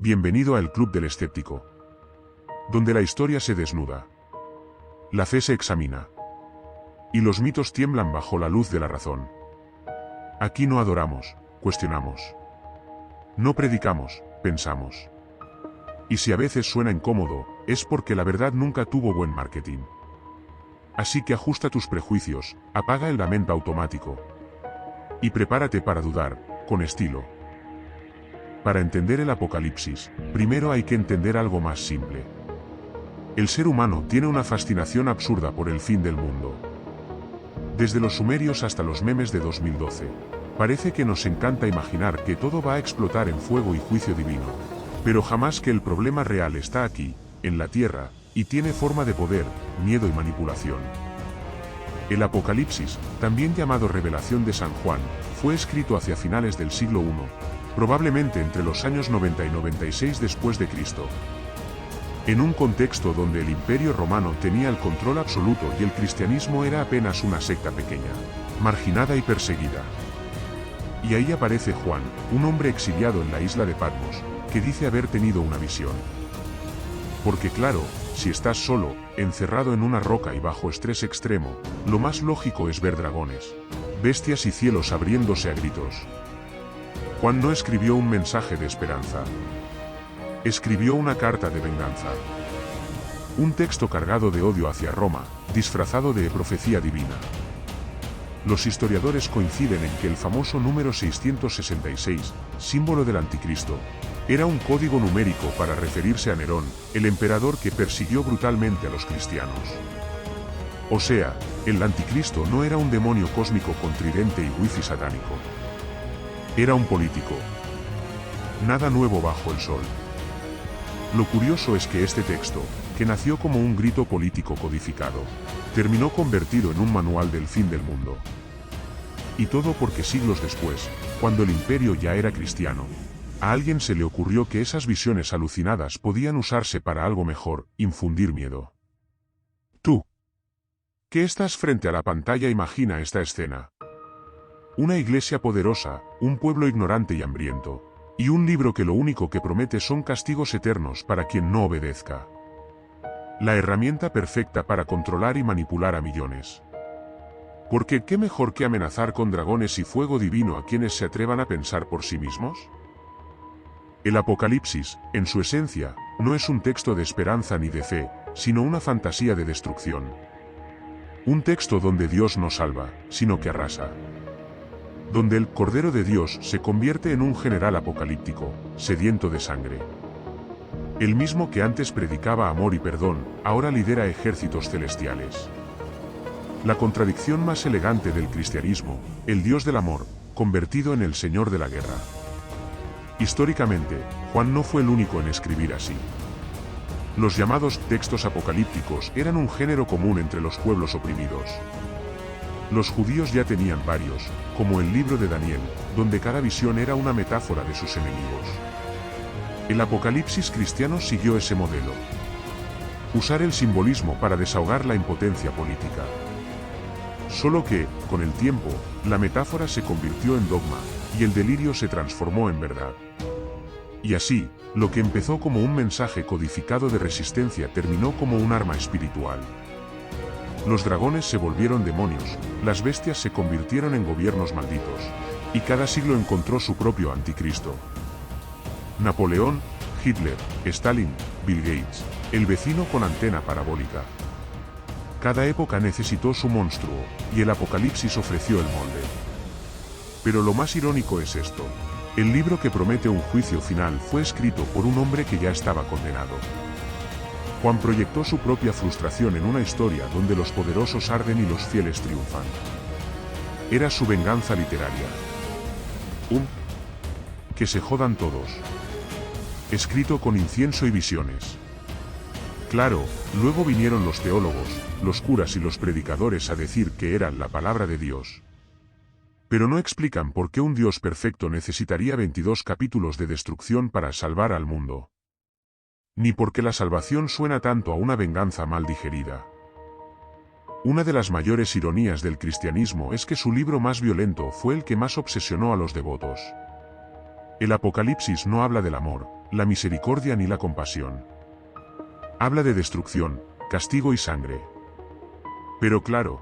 Bienvenido al Club del Escéptico, donde la historia se desnuda, la fe se examina, y los mitos tiemblan bajo la luz de la razón. Aquí no adoramos, cuestionamos. No predicamos, pensamos. Y si a veces suena incómodo, es porque la verdad nunca tuvo buen marketing. Así que ajusta tus prejuicios, apaga el lamento automático. Y prepárate para dudar, con estilo. Para entender el Apocalipsis, primero hay que entender algo más simple. El ser humano tiene una fascinación absurda por el fin del mundo. Desde los sumerios hasta los memes de 2012, parece que nos encanta imaginar que todo va a explotar en fuego y juicio divino. Pero jamás que el problema real está aquí, en la tierra, y tiene forma de poder, miedo y manipulación. El Apocalipsis, también llamado Revelación de San Juan, fue escrito hacia finales del siglo I, probablemente entre los años 90 y 96 después de Cristo. En un contexto donde el Imperio Romano tenía el control absoluto y el cristianismo era apenas una secta pequeña, marginada y perseguida. Y ahí aparece Juan, un hombre exiliado en la isla de Patmos, que dice haber tenido una visión. Porque claro, si estás solo, encerrado en una roca y bajo estrés extremo, lo más lógico es ver dragones, bestias y cielos abriéndose a gritos. Juan no escribió un mensaje de esperanza. Escribió una carta de venganza. Un texto cargado de odio hacia Roma, disfrazado de profecía divina. Los historiadores coinciden en que el famoso número 666, símbolo del anticristo, era un código numérico para referirse a Nerón, el emperador que persiguió brutalmente a los cristianos. O sea, el anticristo no era un demonio cósmico con tridente y wifi satánico. Era un político. Nada nuevo bajo el sol. Lo curioso es que este texto, que nació como un grito político codificado, terminó convertido en un manual del fin del mundo. Y todo porque siglos después, cuando el imperio ya era cristiano, a alguien se le ocurrió que esas visiones alucinadas podían usarse para algo mejor, infundir miedo. Tú, que estás frente a la pantalla, imagina esta escena. Una iglesia poderosa, un pueblo ignorante y hambriento, y un libro que lo único que promete son castigos eternos para quien no obedezca. La herramienta perfecta para controlar y manipular a millones. Porque ¿qué mejor que amenazar con dragones y fuego divino a quienes se atrevan a pensar por sí mismos? El Apocalipsis, en su esencia, no es un texto de esperanza ni de fe, sino una fantasía de destrucción. Un texto donde Dios no salva, sino que arrasa. Donde el Cordero de Dios se convierte en un general apocalíptico, sediento de sangre. El mismo que antes predicaba amor y perdón, ahora lidera ejércitos celestiales. La contradicción más elegante del cristianismo, el Dios del amor, convertido en el Señor de la guerra. Históricamente, Juan no fue el único en escribir así. Los llamados textos apocalípticos eran un género común entre los pueblos oprimidos. Los judíos ya tenían varios, como el libro de Daniel, donde cada visión era una metáfora de sus enemigos. El Apocalipsis cristiano siguió ese modelo. Usar el simbolismo para desahogar la impotencia política. Solo que, con el tiempo, la metáfora se convirtió en dogma, y el delirio se transformó en verdad. Y así, lo que empezó como un mensaje codificado de resistencia terminó como un arma espiritual. Los dragones se volvieron demonios, las bestias se convirtieron en gobiernos malditos, y cada siglo encontró su propio anticristo. Napoleón, Hitler, Stalin, Bill Gates, el vecino con antena parabólica. Cada época necesitó su monstruo, y el Apocalipsis ofreció el molde. Pero lo más irónico es esto: el libro que promete un juicio final fue escrito por un hombre que ya estaba condenado. Juan proyectó su propia frustración en una historia donde los poderosos arden y los fieles triunfan. Era su venganza literaria. Que se jodan todos. Escrito con incienso y visiones. Claro, luego vinieron los teólogos, los curas y los predicadores a decir que era la palabra de Dios. Pero no explican por qué un Dios perfecto necesitaría 22 capítulos de destrucción para salvar al mundo. Ni por qué la salvación suena tanto a una venganza mal digerida. Una de las mayores ironías del cristianismo es que su libro más violento fue el que más obsesionó a los devotos. El Apocalipsis no habla del amor, la misericordia ni la compasión. Habla de destrucción, castigo y sangre. Pero claro,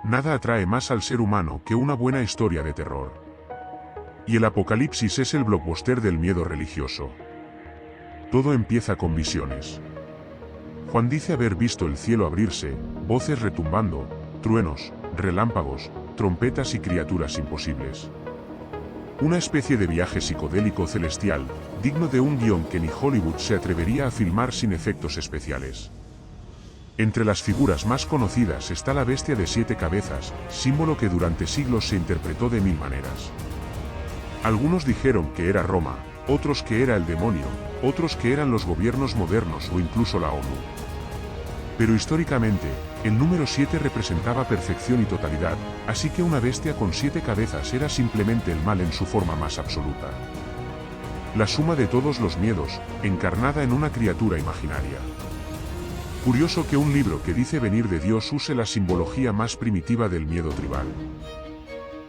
nada atrae más al ser humano que una buena historia de terror. Y el Apocalipsis es el blockbuster del miedo religioso. Todo empieza con visiones. Juan dice haber visto el cielo abrirse, voces retumbando, truenos, relámpagos, trompetas y criaturas imposibles. Una especie de viaje psicodélico celestial, digno de un guión que ni Hollywood se atrevería a filmar sin efectos especiales. Entre las figuras más conocidas está la bestia de 7 cabezas, símbolo que durante siglos se interpretó de 1000 maneras. Algunos dijeron que era Roma, otros que era el demonio, otros que eran los gobiernos modernos o incluso la ONU. Pero históricamente, el número 7 representaba perfección y totalidad, así que una bestia con 7 cabezas era simplemente el mal en su forma más absoluta. La suma de todos los miedos, encarnada en una criatura imaginaria. Curioso que un libro que dice venir de Dios use la simbología más primitiva del miedo tribal.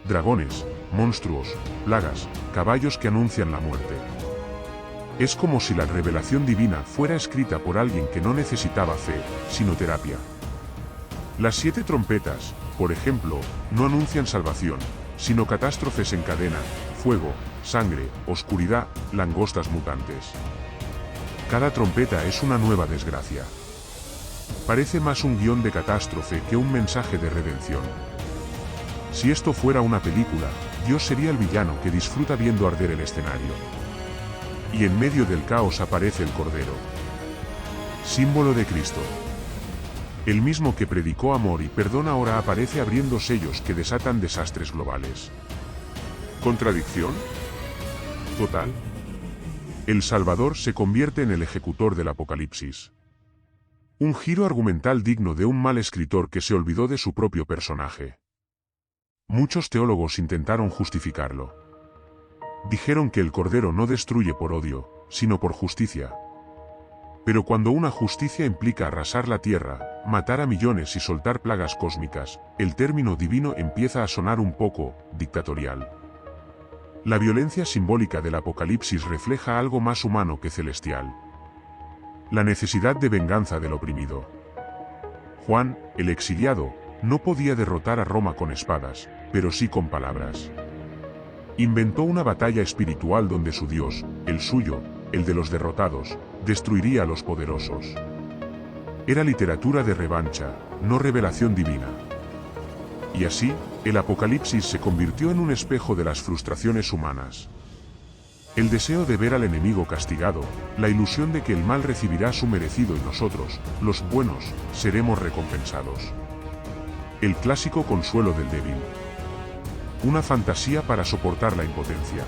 Dragones, monstruos, plagas, caballos que anuncian la muerte. Es como si la revelación divina fuera escrita por alguien que no necesitaba fe, sino terapia. Las 7 trompetas, por ejemplo, no anuncian salvación, sino catástrofes en cadena, fuego, sangre, oscuridad, langostas mutantes. Cada trompeta es una nueva desgracia. Parece más un guión de catástrofe que un mensaje de redención. Si esto fuera una película, Dios sería el villano que disfruta viendo arder el escenario. Y en medio del caos aparece el Cordero. Símbolo de Cristo. El mismo que predicó amor y perdón ahora aparece abriendo sellos que desatan desastres globales. ¿Contradicción? Total. El Salvador se convierte en el ejecutor del Apocalipsis. Un giro argumental digno de un mal escritor que se olvidó de su propio personaje. Muchos teólogos intentaron justificarlo. Dijeron que el Cordero no destruye por odio, sino por justicia. Pero cuando una justicia implica arrasar la tierra, matar a millones y soltar plagas cósmicas, el término divino empieza a sonar un poco dictatorial. La violencia simbólica del Apocalipsis refleja algo más humano que celestial. La necesidad de venganza del oprimido. Juan, el exiliado, no podía derrotar a Roma con espadas, pero sí con palabras. Inventó una batalla espiritual donde su Dios, el suyo, el de los derrotados, destruiría a los poderosos. Era literatura de revancha, no revelación divina. Y así, el Apocalipsis se convirtió en un espejo de las frustraciones humanas. El deseo de ver al enemigo castigado, la ilusión de que el mal recibirá su merecido y nosotros, los buenos, seremos recompensados. El clásico consuelo del débil. Una fantasía para soportar la impotencia.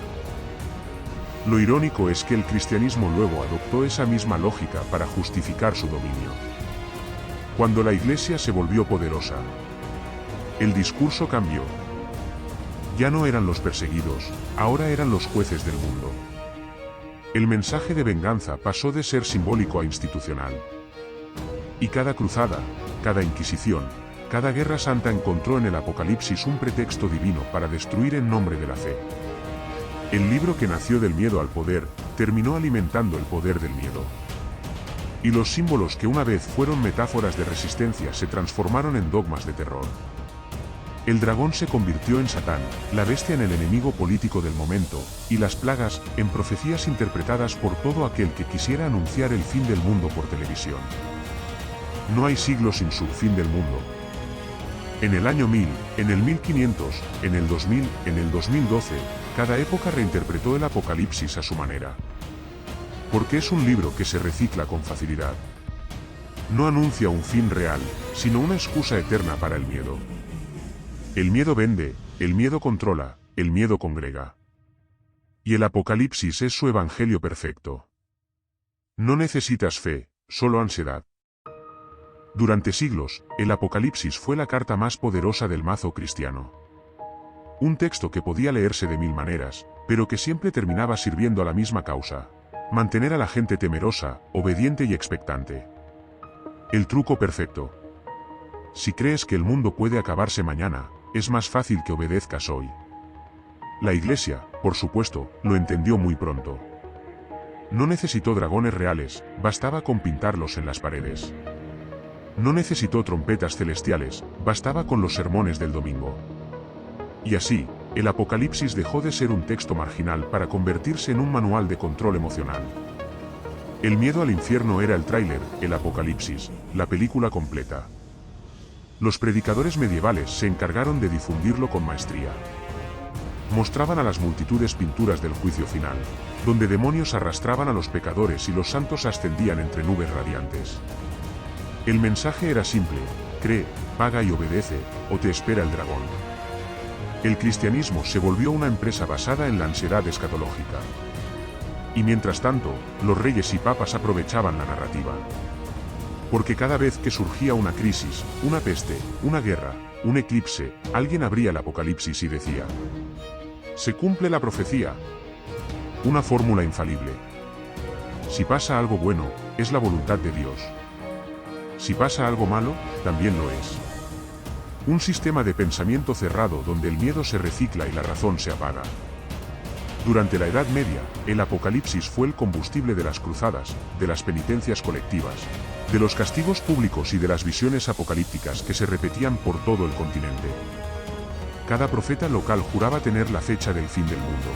Lo irónico es que el cristianismo luego adoptó esa misma lógica para justificar su dominio. Cuando la Iglesia se volvió poderosa, el discurso cambió. Ya no eran los perseguidos, ahora eran los jueces del mundo. El mensaje de venganza pasó de ser simbólico a institucional. Y cada cruzada, cada inquisición, cada guerra santa encontró en el Apocalipsis un pretexto divino para destruir en nombre de la fe. El libro que nació del miedo al poder, terminó alimentando el poder del miedo. Y los símbolos que una vez fueron metáforas de resistencia se transformaron en dogmas de terror. El dragón se convirtió en Satán, la bestia en el enemigo político del momento, y las plagas, en profecías interpretadas por todo aquel que quisiera anunciar el fin del mundo por televisión. No hay siglo sin su fin del mundo. En el año 1000, en el 1500, en el 2000, en el 2012, cada época reinterpretó el Apocalipsis a su manera. Porque es un libro que se recicla con facilidad. No anuncia un fin real, sino una excusa eterna para el miedo. El miedo vende, el miedo controla, el miedo congrega. Y el Apocalipsis es su evangelio perfecto. No necesitas fe, solo ansiedad. Durante siglos, el Apocalipsis fue la carta más poderosa del mazo cristiano. Un texto que podía leerse de 1000 maneras, pero que siempre terminaba sirviendo a la misma causa: mantener a la gente temerosa, obediente y expectante. El truco perfecto. Si crees que el mundo puede acabarse mañana, es más fácil que obedezcas hoy. La Iglesia, por supuesto, lo entendió muy pronto. No necesitó dragones reales, bastaba con pintarlos en las paredes. No necesitó trompetas celestiales, bastaba con los sermones del domingo. Y así, el Apocalipsis dejó de ser un texto marginal para convertirse en un manual de control emocional. El miedo al infierno era el tráiler, el Apocalipsis, la película completa. Los predicadores medievales se encargaron de difundirlo con maestría. Mostraban a las multitudes pinturas del juicio final, donde demonios arrastraban a los pecadores y los santos ascendían entre nubes radiantes. El mensaje era simple: cree, paga y obedece, o te espera el dragón. El cristianismo se volvió una empresa basada en la ansiedad escatológica. Y mientras tanto, los reyes y papas aprovechaban la narrativa. Porque cada vez que surgía una crisis, una peste, una guerra, un eclipse, alguien abría el Apocalipsis y decía: se cumple la profecía. Una fórmula infalible. Si pasa algo bueno, es la voluntad de Dios. Si pasa algo malo, también lo es. Un sistema de pensamiento cerrado donde el miedo se recicla y la razón se apaga. Durante la Edad Media, el Apocalipsis fue el combustible de las cruzadas, de las penitencias colectivas, de los castigos públicos y de las visiones apocalípticas que se repetían por todo el continente. Cada profeta local juraba tener la fecha del fin del mundo.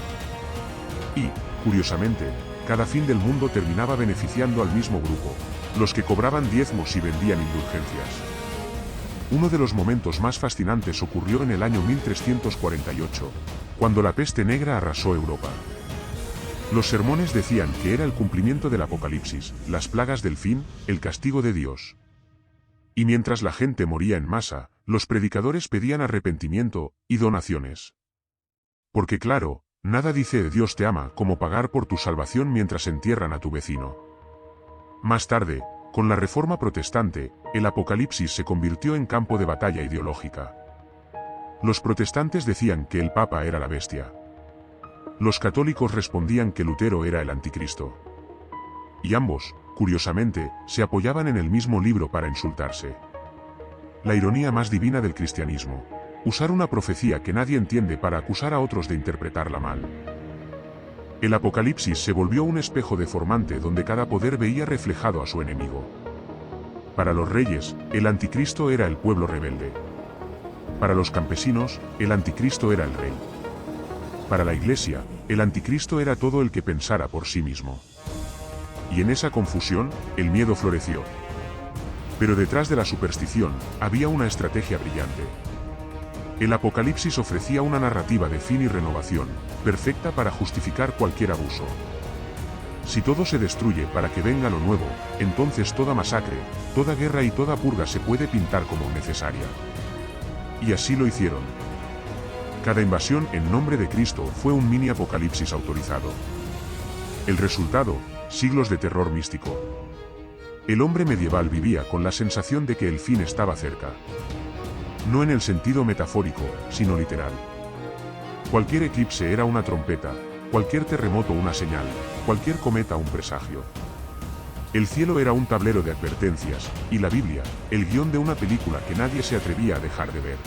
Y, curiosamente, cada fin del mundo terminaba beneficiando al mismo grupo, los que cobraban diezmos y vendían indulgencias. Uno de los momentos más fascinantes ocurrió en el año 1348, cuando la peste negra arrasó Europa. Los sermones decían que era el cumplimiento del Apocalipsis, las plagas del fin, el castigo de Dios. Y mientras la gente moría en masa, los predicadores pedían arrepentimiento y donaciones. Porque claro, nada dice Dios te ama como pagar por tu salvación mientras entierran a tu vecino. Más tarde, con la Reforma Protestante, el Apocalipsis se convirtió en campo de batalla ideológica. Los protestantes decían que el Papa era la bestia. Los católicos respondían que Lutero era el anticristo. Y ambos, curiosamente, se apoyaban en el mismo libro para insultarse. La ironía más divina del cristianismo: usar una profecía que nadie entiende para acusar a otros de interpretarla mal. El Apocalipsis se volvió un espejo deformante donde cada poder veía reflejado a su enemigo. Para los reyes, el anticristo era el pueblo rebelde. Para los campesinos, el anticristo era el rey. Para la iglesia, el anticristo era todo el que pensara por sí mismo. Y en esa confusión, el miedo floreció. Pero detrás de la superstición, había una estrategia brillante. El Apocalipsis ofrecía una narrativa de fin y renovación, perfecta para justificar cualquier abuso. Si todo se destruye para que venga lo nuevo, entonces toda masacre, toda guerra y toda purga se puede pintar como necesaria. Y así lo hicieron. Cada invasión en nombre de Cristo fue un mini Apocalipsis autorizado. El resultado: siglos de terror místico. El hombre medieval vivía con la sensación de que el fin estaba cerca. No en el sentido metafórico, sino literal. Cualquier eclipse era una trompeta, cualquier terremoto una señal, cualquier cometa un presagio. El cielo era un tablero de advertencias, y la Biblia, el guión de una película que nadie se atrevía a dejar de ver.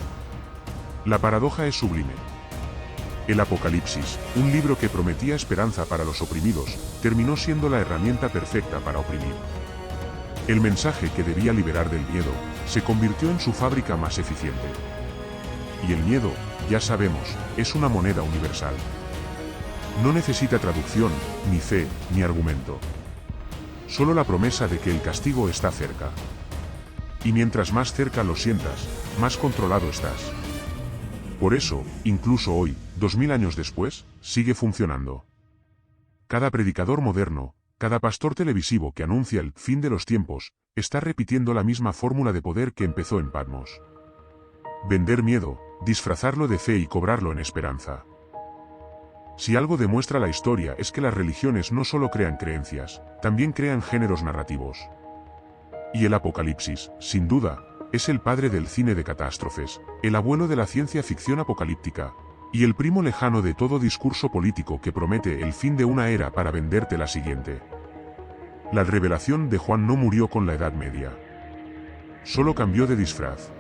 La paradoja es sublime. El Apocalipsis, un libro que prometía esperanza para los oprimidos, terminó siendo la herramienta perfecta para oprimir. El mensaje que debía liberar del miedo, se convirtió en su fábrica más eficiente. Y el miedo, ya sabemos, es una moneda universal. No necesita traducción, ni fe, ni argumento. Solo la promesa de que el castigo está cerca. Y mientras más cerca lo sientas, más controlado estás. Por eso, incluso hoy, 2000 años después, sigue funcionando. Cada predicador moderno, cada pastor televisivo que anuncia el fin de los tiempos, está repitiendo la misma fórmula de poder que empezó en Patmos. Vender miedo, disfrazarlo de fe y cobrarlo en esperanza. Si algo demuestra la historia es que las religiones no solo crean creencias, también crean géneros narrativos. Y el Apocalipsis, sin duda, es el padre del cine de catástrofes, el abuelo de la ciencia ficción apocalíptica, y el primo lejano de todo discurso político que promete el fin de una era para venderte la siguiente. La revelación de Juan no murió con la Edad Media. Solo cambió de disfraz.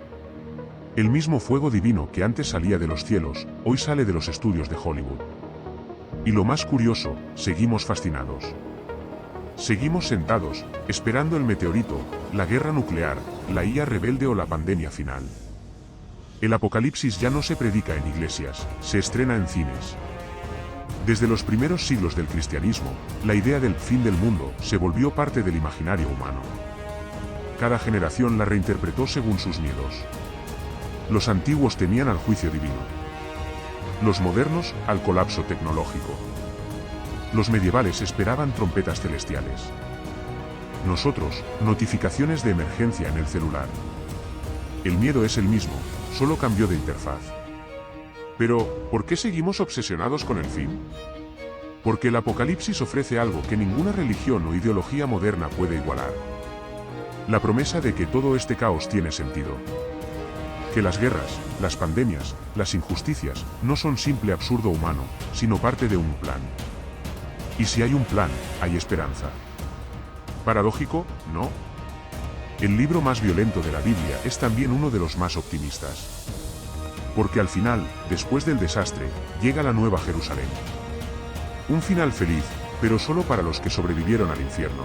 El mismo fuego divino que antes salía de los cielos, hoy sale de los estudios de Hollywood. Y lo más curioso, seguimos fascinados. Seguimos sentados, esperando el meteorito, la guerra nuclear, la IA rebelde o la pandemia final. El apocalipsis ya no se predica en iglesias, se estrena en cines. Desde los primeros siglos del cristianismo, la idea del fin del mundo se volvió parte del imaginario humano. Cada generación la reinterpretó según sus miedos. Los antiguos temían al juicio divino. Los modernos, al colapso tecnológico. Los medievales esperaban trompetas celestiales. Nosotros, notificaciones de emergencia en el celular. El miedo es el mismo, solo cambió de interfaz. Pero, ¿por qué seguimos obsesionados con el fin? Porque el apocalipsis ofrece algo que ninguna religión o ideología moderna puede igualar. La promesa de que todo este caos tiene sentido. Que las guerras, las pandemias, las injusticias, no son simple absurdo humano, sino parte de un plan. Y si hay un plan, hay esperanza. ¿Paradójico? No. El libro más violento de la Biblia es también uno de los más optimistas. Porque al final, después del desastre, llega la nueva Jerusalén. Un final feliz, pero solo para los que sobrevivieron al infierno.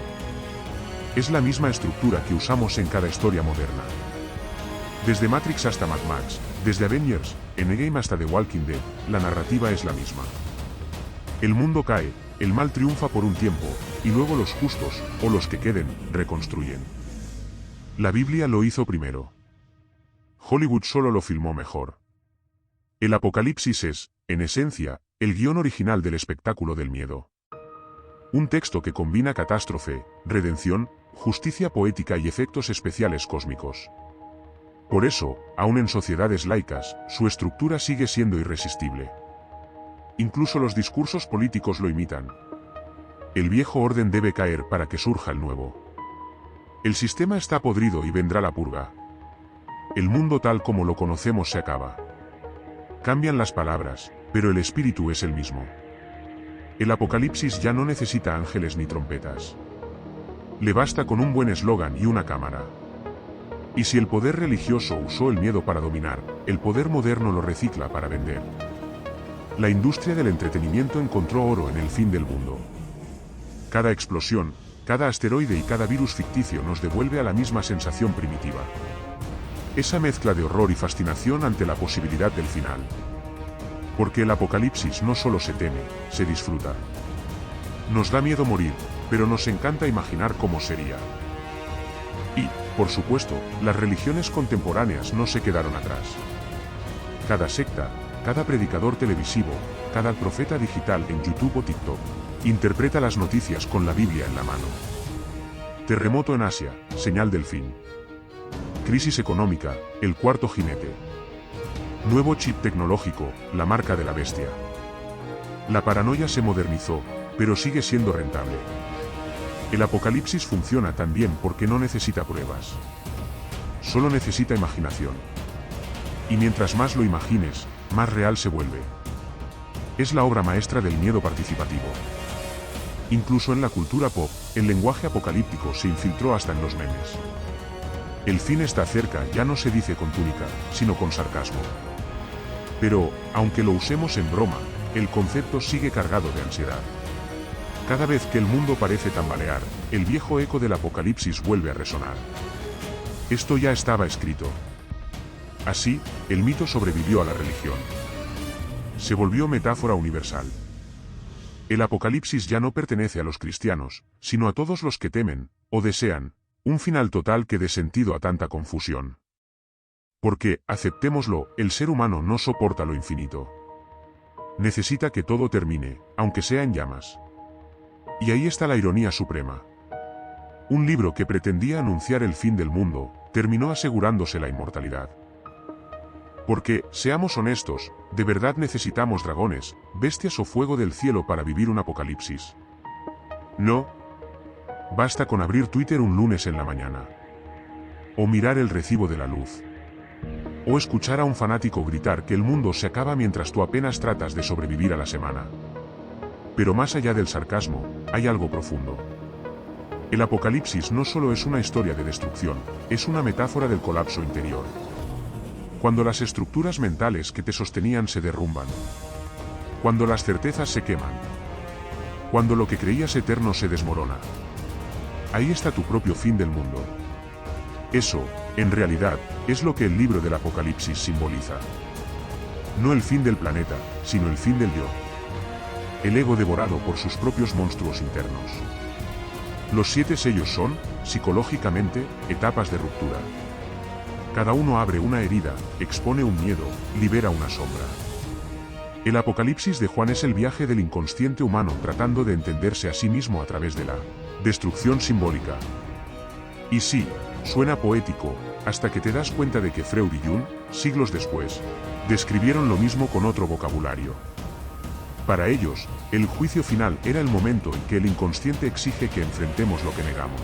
Es la misma estructura que usamos en cada historia moderna. Desde Matrix hasta Mad Max, desde Avengers, Endgame hasta The Walking Dead, la narrativa es la misma. El mundo cae, el mal triunfa por un tiempo, y luego los justos, o los que queden, reconstruyen. La Biblia lo hizo primero. Hollywood solo lo filmó mejor. El apocalipsis es, en esencia, el guión original del espectáculo del miedo. Un texto que combina catástrofe, redención, justicia poética y efectos especiales cósmicos. Por eso, aun en sociedades laicas, su estructura sigue siendo irresistible. Incluso los discursos políticos lo imitan. El viejo orden debe caer para que surja el nuevo. El sistema está podrido y vendrá la purga. El mundo tal como lo conocemos se acaba. Cambian las palabras, pero el espíritu es el mismo. El apocalipsis ya no necesita ángeles ni trompetas. Le basta con un buen eslogan y una cámara. Y si el poder religioso usó el miedo para dominar, el poder moderno lo recicla para vender. La industria del entretenimiento encontró oro en el fin del mundo. Cada explosión, cada asteroide y cada virus ficticio nos devuelve a la misma sensación primitiva. Esa mezcla de horror y fascinación ante la posibilidad del final. Porque el apocalipsis no solo se teme, se disfruta. Nos da miedo morir, pero nos encanta imaginar cómo sería. Y, por supuesto, las religiones contemporáneas no se quedaron atrás. Cada secta, cada predicador televisivo, cada profeta digital en YouTube o TikTok, interpreta las noticias con la Biblia en la mano. Terremoto en Asia, señal del fin. Crisis económica, el cuarto jinete. Nuevo chip tecnológico, la marca de la bestia. La paranoia se modernizó, pero sigue siendo rentable. El apocalipsis funciona también porque no necesita pruebas. Solo necesita imaginación. Y mientras más lo imagines, más real se vuelve. Es la obra maestra del miedo participativo. Incluso en la cultura pop, el lenguaje apocalíptico se infiltró hasta en los memes. El fin está cerca ya no se dice con túnica, sino con sarcasmo. Pero, aunque lo usemos en broma, el concepto sigue cargado de ansiedad. Cada vez que el mundo parece tambalear, el viejo eco del apocalipsis vuelve a resonar. Esto ya estaba escrito. Así, el mito sobrevivió a la religión. Se volvió metáfora universal. El apocalipsis ya no pertenece a los cristianos, sino a todos los que temen, o desean, un final total que dé sentido a tanta confusión. Porque, aceptémoslo, el ser humano no soporta lo infinito. Necesita que todo termine, aunque sea en llamas. Y ahí está la ironía suprema. Un libro que pretendía anunciar el fin del mundo, terminó asegurándose la inmortalidad. Porque, seamos honestos, ¿de verdad necesitamos dragones, bestias o fuego del cielo para vivir un apocalipsis? No. Basta con abrir Twitter un lunes en la mañana. O mirar el recibo de la luz. O escuchar a un fanático gritar que el mundo se acaba mientras tú apenas tratas de sobrevivir a la semana. Pero más allá del sarcasmo, hay algo profundo. El apocalipsis no solo es una historia de destrucción, es una metáfora del colapso interior. Cuando las estructuras mentales que te sostenían se derrumban. Cuando las certezas se queman. Cuando lo que creías eterno se desmorona. ahí está tu propio fin del mundo. Eso, en realidad, es lo que el libro del Apocalipsis simboliza. No el fin del planeta, sino el fin del yo. El ego devorado por sus propios monstruos internos. Los 7 sellos son, psicológicamente, etapas de ruptura. Cada uno abre una herida, expone un miedo, libera una sombra. El Apocalipsis de Juan es el viaje del inconsciente humano tratando de entenderse a sí mismo a través de la destrucción simbólica. Y sí, suena poético, hasta que te das cuenta de que Freud y Jung, siglos después, describieron lo mismo con otro vocabulario. Para ellos, el juicio final era el momento en que el inconsciente exige que enfrentemos lo que negamos.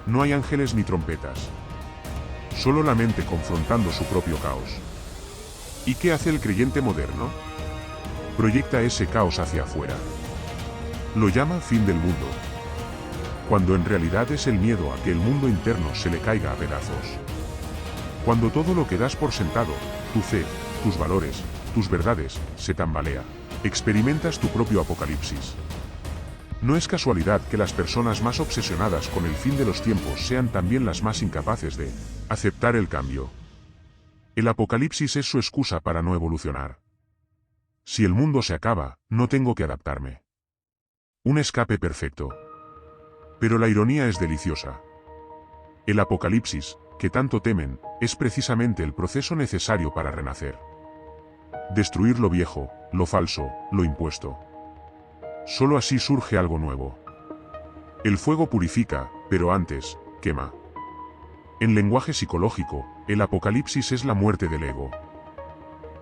No hay ángeles ni trompetas. Solo la mente confrontando su propio caos. ¿Y qué hace el creyente moderno? Proyecta ese caos hacia afuera. Lo llama fin del mundo. Cuando en realidad es el miedo a que el mundo interno se le caiga a pedazos. Cuando todo lo que das por sentado, tu fe, tus valores, tus verdades, se tambalea, experimentas tu propio apocalipsis. No es casualidad que las personas más obsesionadas con el fin de los tiempos sean también las más incapaces de aceptar el cambio. El apocalipsis es su excusa para no evolucionar. Si el mundo se acaba, no tengo que adaptarme. Un escape perfecto. Pero la ironía es deliciosa. El apocalipsis, que tanto temen, es precisamente el proceso necesario para renacer. Destruir lo viejo, lo falso, lo impuesto. Solo así surge algo nuevo. El fuego purifica, pero antes, quema. En lenguaje psicológico, el apocalipsis es la muerte del ego.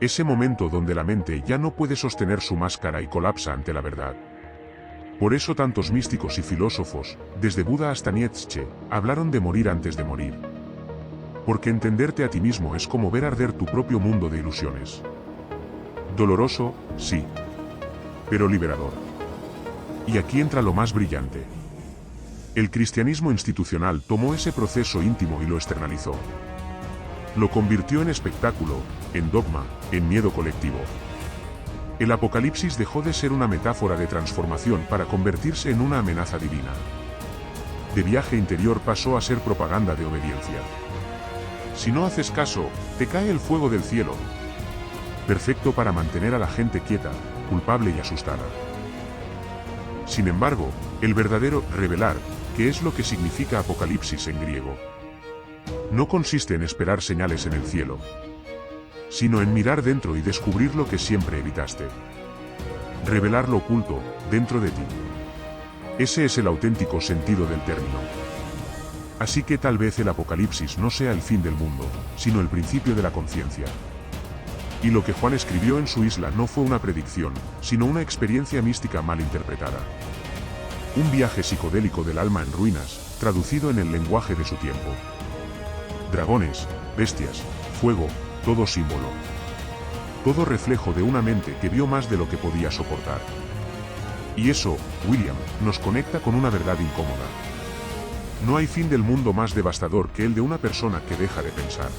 Ese momento donde la mente ya no puede sostener su máscara y colapsa ante la verdad. Por eso tantos místicos y filósofos, desde Buda hasta Nietzsche, hablaron de morir antes de morir. Porque entenderte a ti mismo es como ver arder tu propio mundo de ilusiones. Doloroso, sí. Pero liberador. Y aquí entra lo más brillante. El cristianismo institucional tomó ese proceso íntimo y lo externalizó. Lo convirtió en espectáculo, en dogma, en miedo colectivo. El apocalipsis dejó de ser una metáfora de transformación para convertirse en una amenaza divina. De viaje interior pasó a ser propaganda de obediencia. Si no haces caso, te cae el fuego del cielo. Perfecto para mantener a la gente quieta, culpable y asustada. Sin embargo, el verdadero revelar, que es lo que significa apocalipsis en griego, no consiste en esperar señales en el cielo, sino en mirar dentro y descubrir lo que siempre evitaste. Revelar lo oculto, dentro de ti. Ese es el auténtico sentido del término. Así que tal vez el apocalipsis no sea el fin del mundo, sino el principio de la conciencia. Y lo que Juan escribió en su isla no fue una predicción, sino una experiencia mística mal interpretada. Un viaje psicodélico del alma en ruinas, traducido en el lenguaje de su tiempo. Dragones, bestias, fuego, todo símbolo. Todo reflejo de una mente que vio más de lo que podía soportar. Y eso, William, nos conecta con una verdad incómoda. No hay fin del mundo más devastador que el de una persona que deja de pensar.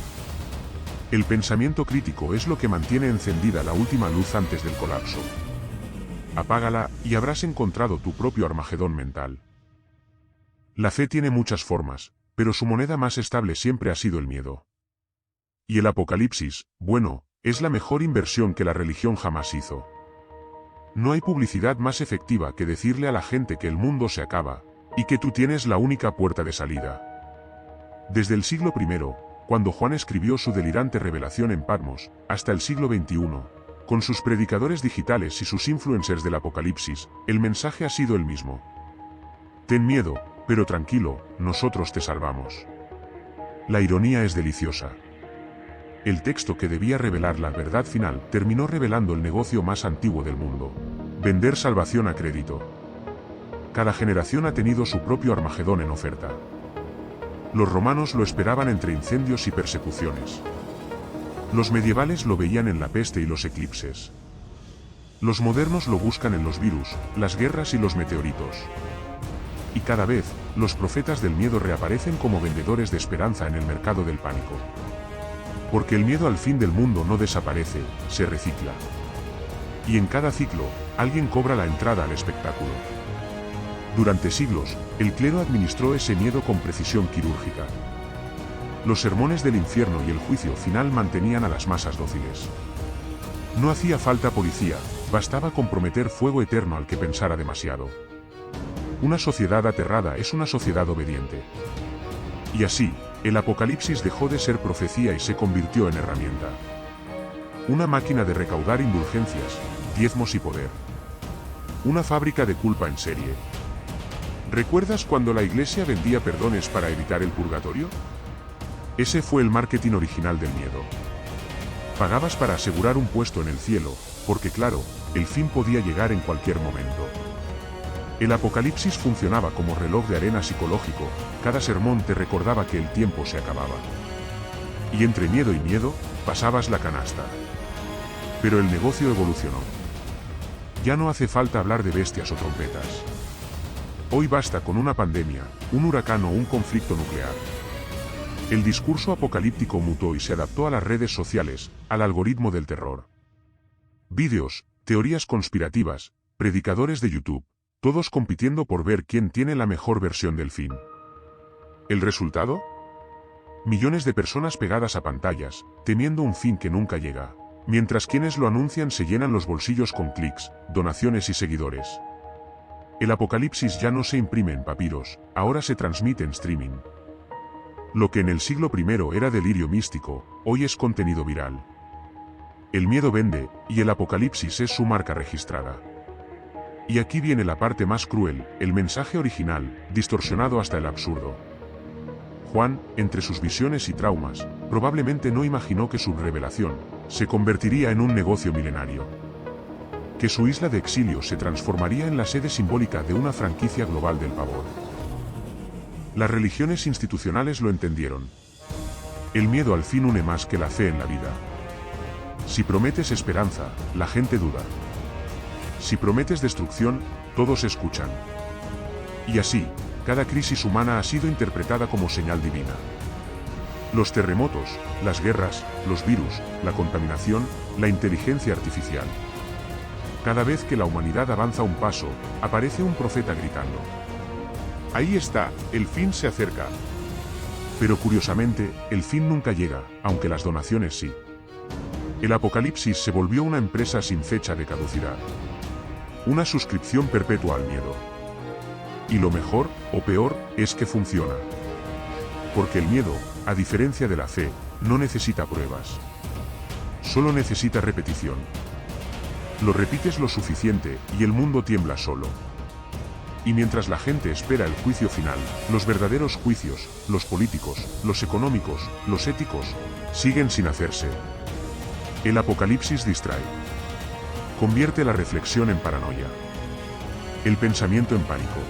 El pensamiento crítico es lo que mantiene encendida la última luz antes del colapso. Apágala, y habrás encontrado tu propio Armagedón mental. La fe tiene muchas formas, pero su moneda más estable siempre ha sido el miedo. Y el apocalipsis, bueno, es la mejor inversión que la religión jamás hizo. No hay publicidad más efectiva que decirle a la gente que el mundo se acaba, y que tú tienes la única puerta de salida. Desde el siglo I, cuando Juan escribió su delirante revelación en Patmos, hasta el siglo XXI, con sus predicadores digitales y sus influencers del apocalipsis, el mensaje ha sido el mismo. Ten miedo, pero tranquilo, nosotros te salvamos. La ironía es deliciosa. El texto que debía revelar la verdad final terminó revelando el negocio más antiguo del mundo: vender salvación a crédito. Cada generación ha tenido su propio Armagedón en oferta. Los romanos lo esperaban entre incendios y persecuciones. Los medievales lo veían en la peste y los eclipses. Los modernos lo buscan en los virus, las guerras y los meteoritos. Y cada vez, los profetas del miedo reaparecen como vendedores de esperanza en el mercado del pánico. Porque el miedo al fin del mundo no desaparece, se recicla. Y en cada ciclo, alguien cobra la entrada al espectáculo. Durante siglos, el clero administró ese miedo con precisión quirúrgica. Los sermones del infierno y el juicio final mantenían a las masas dóciles. No hacía falta policía, bastaba con prometer fuego eterno al que pensara demasiado. Una sociedad aterrada es una sociedad obediente. Y así, el Apocalipsis dejó de ser profecía y se convirtió en herramienta. Una máquina de recaudar indulgencias, diezmos y poder. Una fábrica de culpa en serie. ¿Recuerdas cuando la iglesia vendía perdones para evitar el purgatorio? Ese fue el marketing original del miedo. Pagabas para asegurar un puesto en el cielo, porque claro, el fin podía llegar en cualquier momento. El Apocalipsis funcionaba como reloj de arena psicológico, cada sermón te recordaba que el tiempo se acababa. Y entre miedo y miedo, pasabas la canasta. Pero el negocio evolucionó. Ya no hace falta hablar de bestias o trompetas. Hoy basta con una pandemia, un huracán o un conflicto nuclear. El discurso apocalíptico mutó y se adaptó a las redes sociales, al algoritmo del terror. Vídeos, teorías conspirativas, predicadores de YouTube, todos compitiendo por ver quién tiene la mejor versión del fin. ¿El resultado? Millones de personas pegadas a pantallas, temiendo un fin que nunca llega, mientras quienes lo anuncian se llenan los bolsillos con clics, donaciones y seguidores. El Apocalipsis ya no se imprime en papiros, ahora se transmite en streaming. Lo que en el siglo I era delirio místico, hoy es contenido viral. El miedo vende, y el Apocalipsis es su marca registrada. Y aquí viene la parte más cruel, el mensaje original, distorsionado hasta el absurdo. Juan, entre sus visiones y traumas, probablemente no imaginó que su revelación se convertiría en un negocio milenario. Que su isla de exilio se transformaría en la sede simbólica de una franquicia global del pavor. Las religiones institucionales lo entendieron. El miedo al fin une más que la fe en la vida. Si prometes esperanza, la gente duda. Si prometes destrucción, todos escuchan. Y así, cada crisis humana ha sido interpretada como señal divina. Los terremotos, las guerras, los virus, la contaminación, la inteligencia artificial. Cada vez que la humanidad avanza un paso, aparece un profeta gritando. Ahí está, el fin se acerca. Pero curiosamente, el fin nunca llega, aunque las donaciones sí. El Apocalipsis se volvió una empresa sin fecha de caducidad. Una suscripción perpetua al miedo. Y lo mejor, o peor, es que funciona. Porque el miedo, a diferencia de la fe, no necesita pruebas. Solo necesita repetición. Lo repites lo suficiente, y el mundo tiembla solo. Y mientras la gente espera el juicio final, los verdaderos juicios, los políticos, los económicos, los éticos, siguen sin hacerse. El Apocalipsis distrae. Convierte la reflexión en paranoia. El pensamiento en pánico.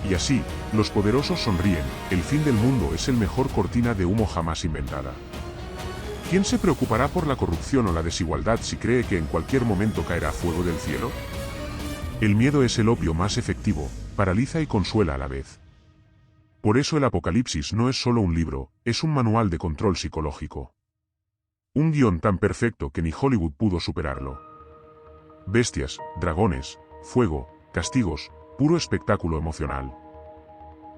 Y así, los poderosos sonríen, el fin del mundo es el mejor cortina de humo jamás inventada. ¿Quién se preocupará por la corrupción o la desigualdad si cree que en cualquier momento caerá fuego del cielo? El miedo es el opio más efectivo, paraliza y consuela a la vez. Por eso el Apocalipsis no es solo un libro, es un manual de control psicológico. Un guión tan perfecto que ni Hollywood pudo superarlo. Bestias, dragones, fuego, castigos, puro espectáculo emocional.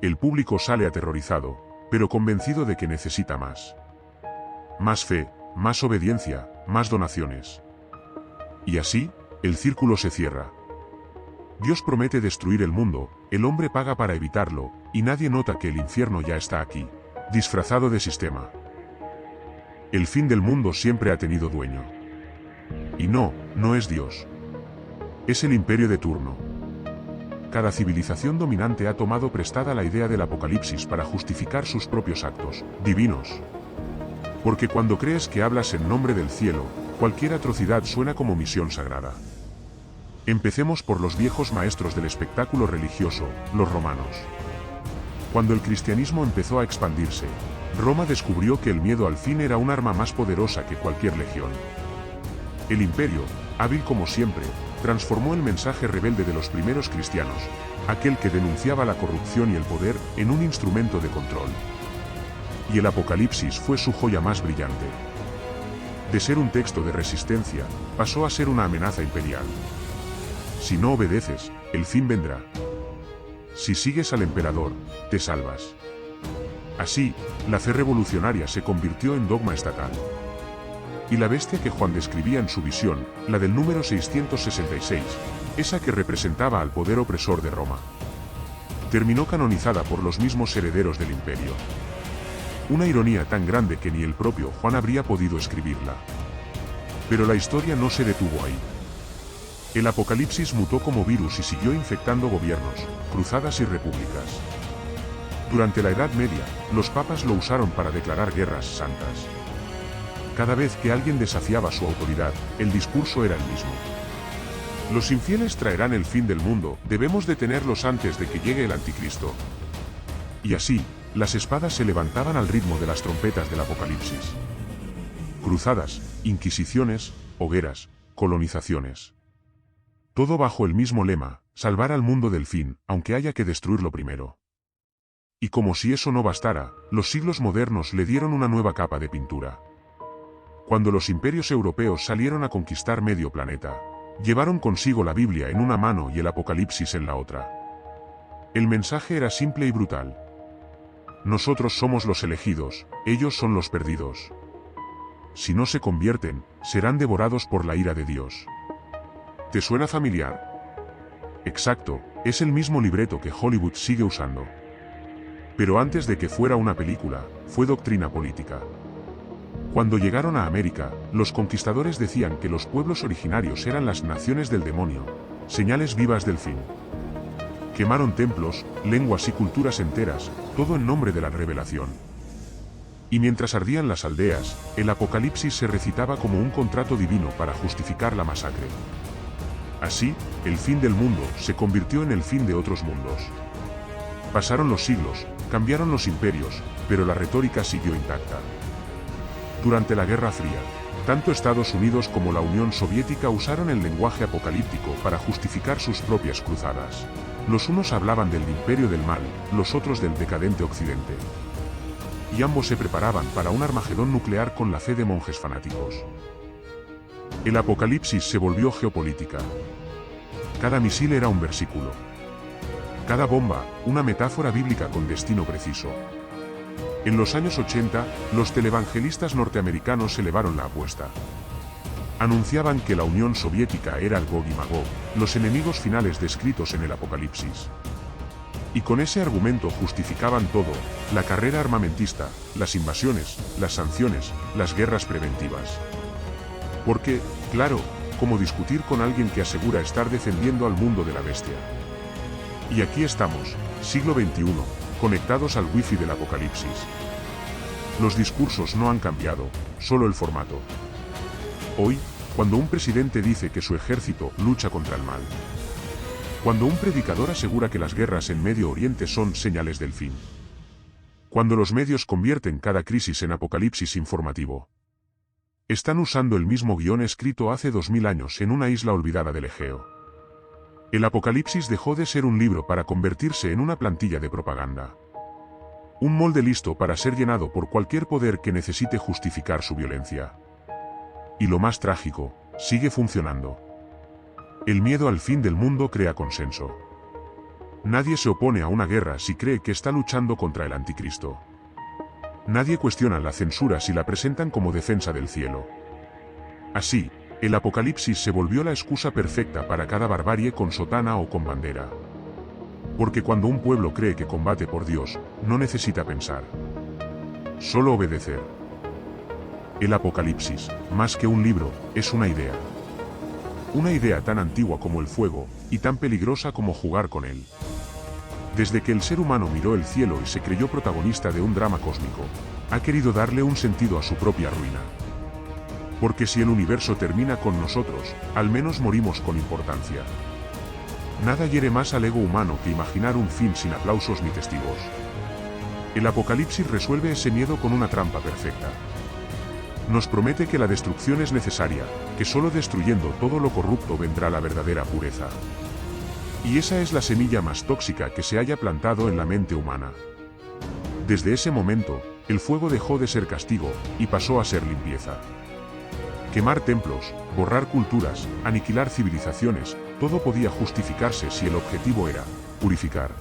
El público sale aterrorizado, pero convencido de que necesita más. Más fe, más obediencia, más donaciones. Y así, el círculo se cierra. Dios promete destruir el mundo, el hombre paga para evitarlo, y nadie nota que el infierno ya está aquí, disfrazado de sistema. El fin del mundo siempre ha tenido dueño. Y no es Dios. Es el imperio de turno. Cada civilización dominante ha tomado prestada la idea del Apocalipsis para justificar sus propios actos divinos. Porque cuando crees que hablas en nombre del cielo, cualquier atrocidad suena como misión sagrada. Empecemos por los viejos maestros del espectáculo religioso, los romanos. Cuando el cristianismo empezó a expandirse, Roma descubrió que el miedo al fin era un arma más poderosa que cualquier legión. El imperio, hábil como siempre, transformó el mensaje rebelde de los primeros cristianos, aquel que denunciaba la corrupción y el poder, en un instrumento de control. Y el Apocalipsis fue su joya más brillante. De ser un texto de resistencia, pasó a ser una amenaza imperial. Si no obedeces, el fin vendrá. Si sigues al emperador, te salvas. Así, la fe revolucionaria se convirtió en dogma estatal. Y la bestia que Juan describía en su visión, la del número 666, esa que representaba al poder opresor de Roma, terminó canonizada por los mismos herederos del imperio. Una ironía tan grande que ni el propio Juan habría podido escribirla. Pero la historia no se detuvo ahí. El apocalipsis mutó como virus y siguió infectando gobiernos, cruzadas y repúblicas. Durante la Edad Media, los papas lo usaron para declarar guerras santas. Cada vez que alguien desafiaba su autoridad, el discurso era el mismo. Los infieles traerán el fin del mundo, debemos detenerlos antes de que llegue el anticristo. Y así, las espadas se levantaban al ritmo de las trompetas del apocalipsis. Cruzadas, inquisiciones, hogueras, colonizaciones. Todo bajo el mismo lema, salvar al mundo del fin, aunque haya que destruirlo primero. Y como si eso no bastara, los siglos modernos le dieron una nueva capa de pintura. Cuando los imperios europeos salieron a conquistar medio planeta, llevaron consigo la Biblia en una mano y el Apocalipsis en la otra. El mensaje era simple y brutal. Nosotros somos los elegidos, ellos son los perdidos. Si no se convierten, serán devorados por la ira de Dios. ¿Te suena familiar? Exacto, es el mismo libreto que Hollywood sigue usando. Pero antes de que fuera una película, fue doctrina política. Cuando llegaron a América, los conquistadores decían que los pueblos originarios eran las naciones del demonio, señales vivas del fin. Quemaron templos, lenguas y culturas enteras, todo en nombre de la revelación. Y mientras ardían las aldeas, el Apocalipsis se recitaba como un contrato divino para justificar la masacre. Así, el fin del mundo se convirtió en el fin de otros mundos. Pasaron los siglos, cambiaron los imperios, pero la retórica siguió intacta. Durante la Guerra Fría, tanto Estados Unidos como la Unión Soviética usaron el lenguaje apocalíptico para justificar sus propias cruzadas. Los unos hablaban del imperio del mal, los otros del decadente occidente. Y ambos se preparaban para un Armagedón nuclear con la fe de monjes fanáticos. El Apocalipsis se volvió geopolítica. Cada misil era un versículo. Cada bomba, una metáfora bíblica con destino preciso. En los años 80, los televangelistas norteamericanos elevaron la apuesta. Anunciaban que la Unión Soviética era el Gog y Magog, los enemigos finales descritos en el Apocalipsis. Y con ese argumento justificaban todo, la carrera armamentista, las invasiones, las sanciones, las guerras preventivas. Porque, claro, ¿cómo discutir con alguien que asegura estar defendiendo al mundo de la bestia? Y aquí estamos, siglo XXI, conectados al wifi del Apocalipsis. Los discursos no han cambiado, solo el formato. Hoy, cuando un presidente dice que su ejército lucha contra el mal. Cuando un predicador asegura que las guerras en Medio Oriente son señales del fin. Cuando los medios convierten cada crisis en apocalipsis informativo. Están usando el mismo guión escrito hace 2000 años en una isla olvidada del Egeo. El Apocalipsis dejó de ser un libro para convertirse en una plantilla de propaganda. Un molde listo para ser llenado por cualquier poder que necesite justificar su violencia. Y lo más trágico, sigue funcionando. El miedo al fin del mundo crea consenso. Nadie se opone a una guerra si cree que está luchando contra el anticristo. Nadie cuestiona la censura si la presentan como defensa del cielo. Así, el Apocalipsis se volvió la excusa perfecta para cada barbarie con sotana o con bandera. Porque cuando un pueblo cree que combate por Dios, no necesita pensar. Solo obedecer. El Apocalipsis, más que un libro, es una idea. Una idea tan antigua como el fuego, y tan peligrosa como jugar con él. Desde que el ser humano miró el cielo y se creyó protagonista de un drama cósmico, ha querido darle un sentido a su propia ruina. Porque si el universo termina con nosotros, al menos morimos con importancia. Nada hiere más al ego humano que imaginar un fin sin aplausos ni testigos. El Apocalipsis resuelve ese miedo con una trampa perfecta. Nos promete que la destrucción es necesaria, que solo destruyendo todo lo corrupto vendrá la verdadera pureza. Y esa es la semilla más tóxica que se haya plantado en la mente humana. Desde ese momento, el fuego dejó de ser castigo, y pasó a ser limpieza. Quemar templos, borrar culturas, aniquilar civilizaciones, todo podía justificarse si el objetivo era purificar.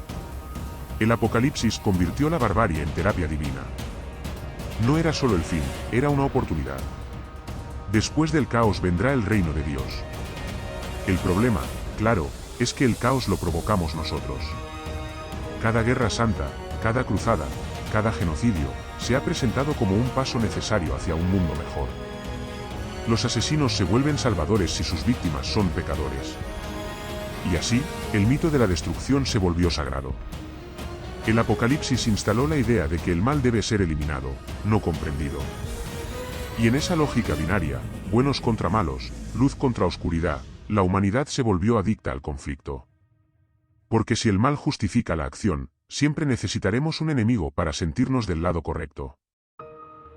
El Apocalipsis convirtió la barbarie en terapia divina. No era solo el fin, era una oportunidad. Después del caos vendrá el reino de Dios. El problema, claro, es que el caos lo provocamos nosotros. Cada guerra santa, cada cruzada, cada genocidio, se ha presentado como un paso necesario hacia un mundo mejor. Los asesinos se vuelven salvadores si sus víctimas son pecadores. Y así, el mito de la destrucción se volvió sagrado. El Apocalipsis instaló la idea de que el mal debe ser eliminado, no comprendido. Y en esa lógica binaria, buenos contra malos, luz contra oscuridad, la humanidad se volvió adicta al conflicto. Porque si el mal justifica la acción, siempre necesitaremos un enemigo para sentirnos del lado correcto.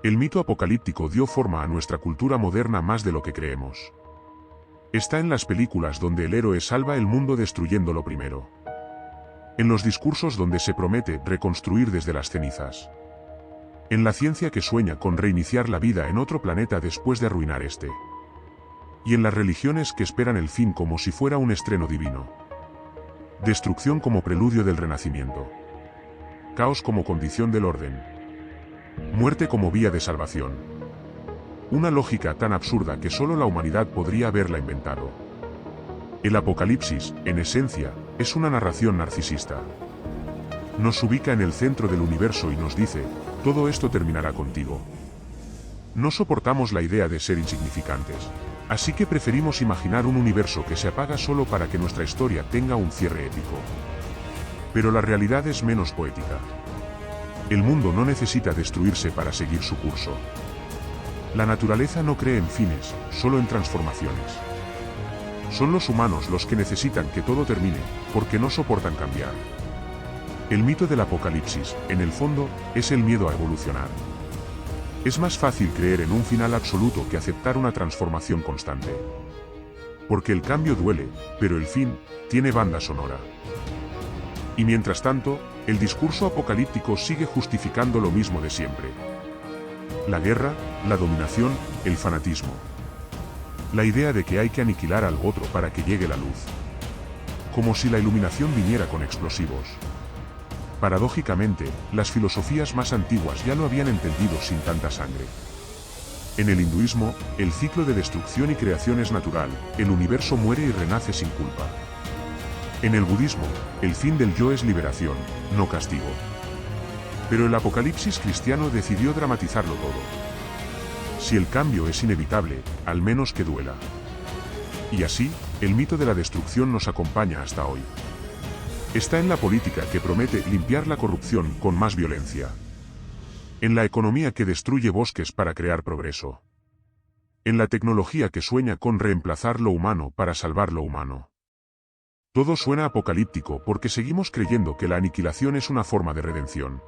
El mito apocalíptico dio forma a nuestra cultura moderna más de lo que creemos. Está en las películas donde el héroe salva el mundo destruyéndolo primero. En los discursos donde se promete reconstruir desde las cenizas. En la ciencia que sueña con reiniciar la vida en otro planeta después de arruinar este. Y en las religiones que esperan el fin como si fuera un estreno divino. Destrucción como preludio del renacimiento. Caos como condición del orden. Muerte como vía de salvación. Una lógica tan absurda que solo la humanidad podría haberla inventado. El Apocalipsis, en esencia, es una narración narcisista. Nos ubica en el centro del universo y nos dice, todo esto terminará contigo. No soportamos la idea de ser insignificantes. Así que preferimos imaginar un universo que se apaga solo para que nuestra historia tenga un cierre épico. Pero la realidad es menos poética. El mundo no necesita destruirse para seguir su curso. La naturaleza no cree en fines, solo en transformaciones. Son los humanos los que necesitan que todo termine, porque no soportan cambiar. El mito del Apocalipsis, en el fondo, es el miedo a evolucionar. Es más fácil creer en un final absoluto que aceptar una transformación constante. Porque el cambio duele, pero el fin tiene banda sonora. Y mientras tanto, el discurso apocalíptico sigue justificando lo mismo de siempre. La guerra, la dominación, el fanatismo. La idea de que hay que aniquilar al otro para que llegue la luz. Como si la iluminación viniera con explosivos. Paradójicamente, las filosofías más antiguas ya lo habían entendido sin tanta sangre. En el hinduismo, el ciclo de destrucción y creación es natural, el universo muere y renace sin culpa. En el budismo, el fin del yo es liberación, no castigo. Pero el Apocalipsis cristiano decidió dramatizarlo todo. Si el cambio es inevitable, al menos que duela. Y así, el mito de la destrucción nos acompaña hasta hoy. Está en la política que promete limpiar la corrupción con más violencia. En la economía que destruye bosques para crear progreso. En la tecnología que sueña con reemplazar lo humano para salvar lo humano. Todo suena apocalíptico porque seguimos creyendo que la aniquilación es una forma de redención.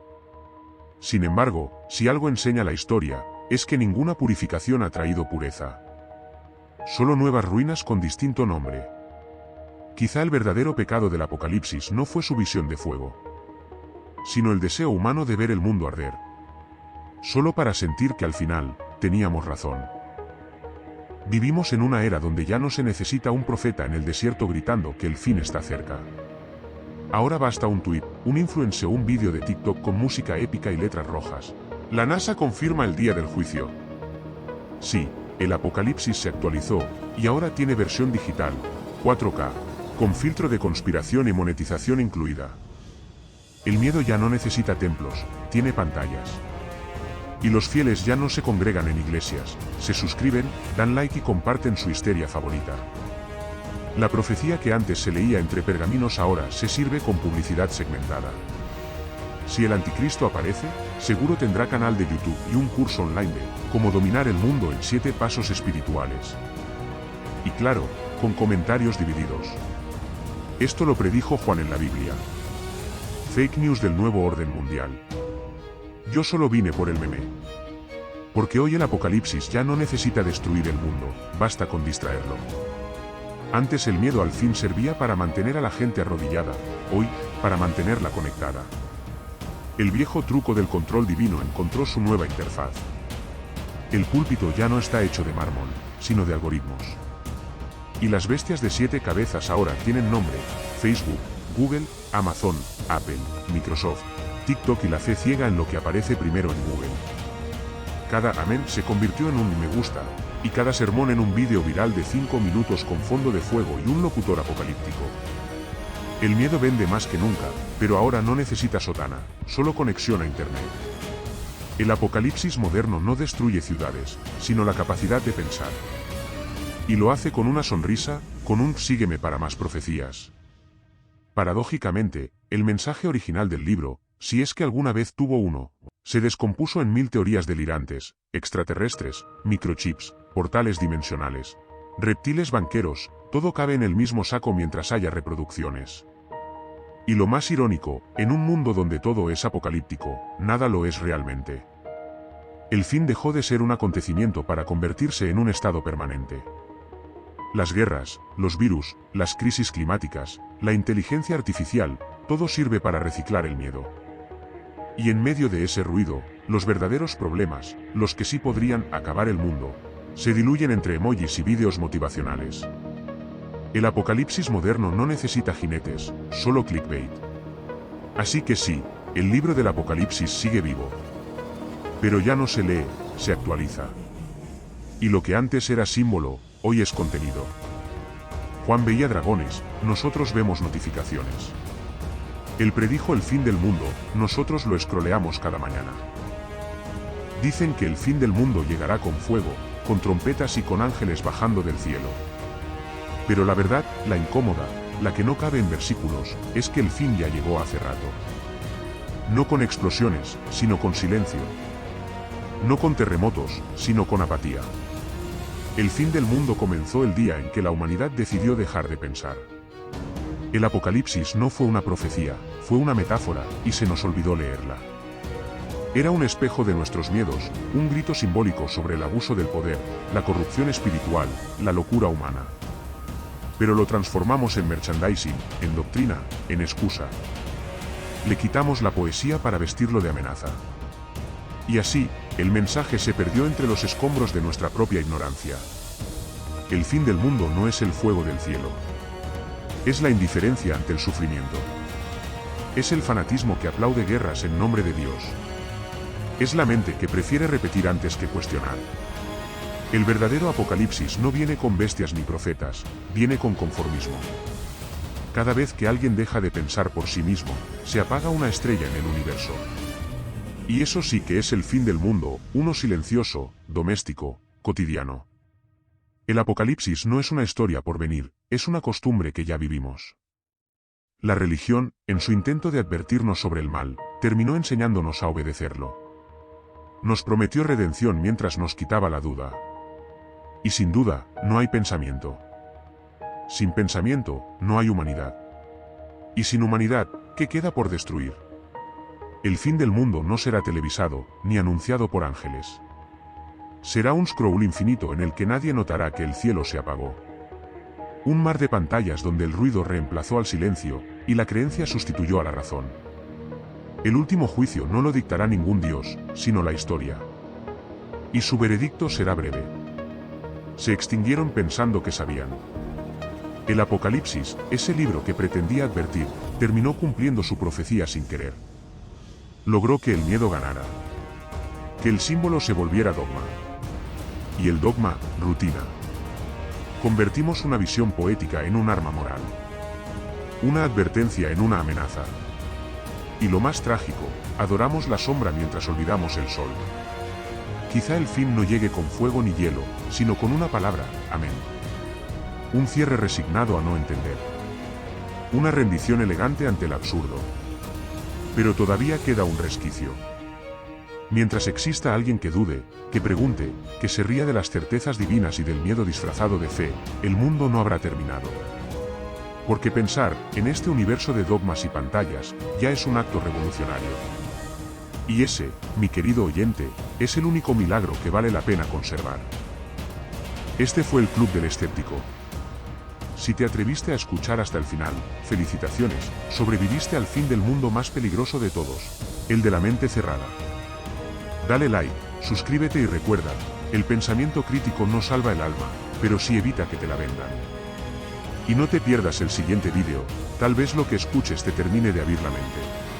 Sin embargo, si algo enseña la historia, es que ninguna purificación ha traído pureza. Solo nuevas ruinas con distinto nombre. Quizá el verdadero pecado del Apocalipsis no fue su visión de fuego, sino el deseo humano de ver el mundo arder. Solo para sentir que al final, teníamos razón. Vivimos en una era donde ya no se necesita un profeta en el desierto gritando que el fin está cerca. Ahora basta un tuit, un influencer o un vídeo de TikTok con música épica y letras rojas. La NASA confirma el día del juicio. Sí, el Apocalipsis se actualizó, y ahora tiene versión digital, 4K. Con filtro de conspiración y monetización incluida. El miedo ya no necesita templos, tiene pantallas. Y los fieles ya no se congregan en iglesias, se suscriben, dan like y comparten su histeria favorita. La profecía que antes se leía entre pergaminos ahora se sirve con publicidad segmentada. Si el anticristo aparece, seguro tendrá canal de YouTube y un curso online de cómo dominar el mundo en 7 pasos espirituales. Y claro, con comentarios divididos. Esto lo predijo Juan en la Biblia. Fake news del nuevo orden mundial. Yo solo vine por el meme. Porque hoy el Apocalipsis ya no necesita destruir el mundo, basta con distraerlo. Antes el miedo al fin servía para mantener a la gente arrodillada, hoy, para mantenerla conectada. El viejo truco del control divino encontró su nueva interfaz. El púlpito ya no está hecho de mármol, sino de algoritmos. Y las bestias de 7 cabezas ahora tienen nombre: Facebook, Google, Amazon, Apple, Microsoft, TikTok y la fe ciega en lo que aparece primero en Google. Cada amén se convirtió en un me gusta, y cada sermón en un vídeo viral de 5 minutos con fondo de fuego y un locutor apocalíptico. El miedo vende más que nunca, pero ahora no necesita sotana, solo conexión a Internet. El apocalipsis moderno no destruye ciudades, sino la capacidad de pensar. Y lo hace con una sonrisa, con un sígueme para más profecías. Paradójicamente, el mensaje original del libro, si es que alguna vez tuvo uno, se descompuso en 1000 teorías delirantes, extraterrestres, microchips, portales dimensionales, reptiles banqueros, todo cabe en el mismo saco mientras haya reproducciones. Y lo más irónico, en un mundo donde todo es apocalíptico, nada lo es realmente. El fin dejó de ser un acontecimiento para convertirse en un estado permanente. Las guerras, los virus, las crisis climáticas, la inteligencia artificial, todo sirve para reciclar el miedo. Y en medio de ese ruido, los verdaderos problemas, los que sí podrían acabar el mundo, se diluyen entre emojis y vídeos motivacionales. El apocalipsis moderno no necesita jinetes, solo clickbait. Así que sí, el libro del apocalipsis sigue vivo. Pero ya no se lee, se actualiza. Y lo que antes era símbolo, hoy es contenido. Juan veía dragones, nosotros vemos notificaciones. Él predijo el fin del mundo, nosotros lo scrolleamos cada mañana. Dicen que el fin del mundo llegará con fuego, con trompetas y con ángeles bajando del cielo. Pero la verdad, la incómoda, la que no cabe en versículos, es que el fin ya llegó hace rato. No con explosiones, sino con silencio. No con terremotos, sino con apatía. El fin del mundo comenzó el día en que la humanidad decidió dejar de pensar. El apocalipsis no fue una profecía, fue una metáfora, y se nos olvidó leerla. Era un espejo de nuestros miedos, un grito simbólico sobre el abuso del poder, la corrupción espiritual, la locura humana. Pero lo transformamos en merchandising, en doctrina, en excusa. Le quitamos la poesía para vestirlo de amenaza. Y así, el mensaje se perdió entre los escombros de nuestra propia ignorancia. El fin del mundo no es el fuego del cielo. Es la indiferencia ante el sufrimiento. Es el fanatismo que aplaude guerras en nombre de Dios. Es la mente que prefiere repetir antes que cuestionar. El verdadero apocalipsis no viene con bestias ni profetas, viene con conformismo. Cada vez que alguien deja de pensar por sí mismo, se apaga una estrella en el universo. Y eso sí que es el fin del mundo, uno silencioso, doméstico, cotidiano. El apocalipsis no es una historia por venir, es una costumbre que ya vivimos. La religión, en su intento de advertirnos sobre el mal, terminó enseñándonos a obedecerlo. Nos prometió redención mientras nos quitaba la duda. Y sin duda, no hay pensamiento. Sin pensamiento, no hay humanidad. Y sin humanidad, ¿qué queda por destruir? El fin del mundo no será televisado, ni anunciado por ángeles. Será un scroll infinito en el que nadie notará que el cielo se apagó. Un mar de pantallas donde el ruido reemplazó al silencio, y la creencia sustituyó a la razón. El último juicio no lo dictará ningún Dios, sino la historia. Y su veredicto será breve. Se extinguieron pensando que sabían. El Apocalipsis, ese libro que pretendía advertir, terminó cumpliendo su profecía sin querer. Logró que el miedo ganara. Que el símbolo se volviera dogma. Y el dogma, rutina. Convertimos una visión poética en un arma moral. Una advertencia en una amenaza. Y lo más trágico, adoramos la sombra mientras olvidamos el sol. Quizá el fin no llegue con fuego ni hielo, sino con una palabra, amén. Un cierre resignado a no entender. Una rendición elegante ante el absurdo. Pero todavía queda un resquicio. Mientras exista alguien que dude, que pregunte, que se ría de las certezas divinas y del miedo disfrazado de fe, el mundo no habrá terminado. Porque pensar, en este universo de dogmas y pantallas, ya es un acto revolucionario. Y ese, mi querido oyente, es el único milagro que vale la pena conservar. Este fue el Club del Escéptico. Si te atreviste a escuchar hasta el final, felicitaciones, sobreviviste al fin del mundo más peligroso de todos, el de la mente cerrada. Dale like, suscríbete y recuerda, el pensamiento crítico no salva el alma, pero sí evita que te la vendan. Y no te pierdas el siguiente vídeo, tal vez lo que escuches te termine de abrir la mente.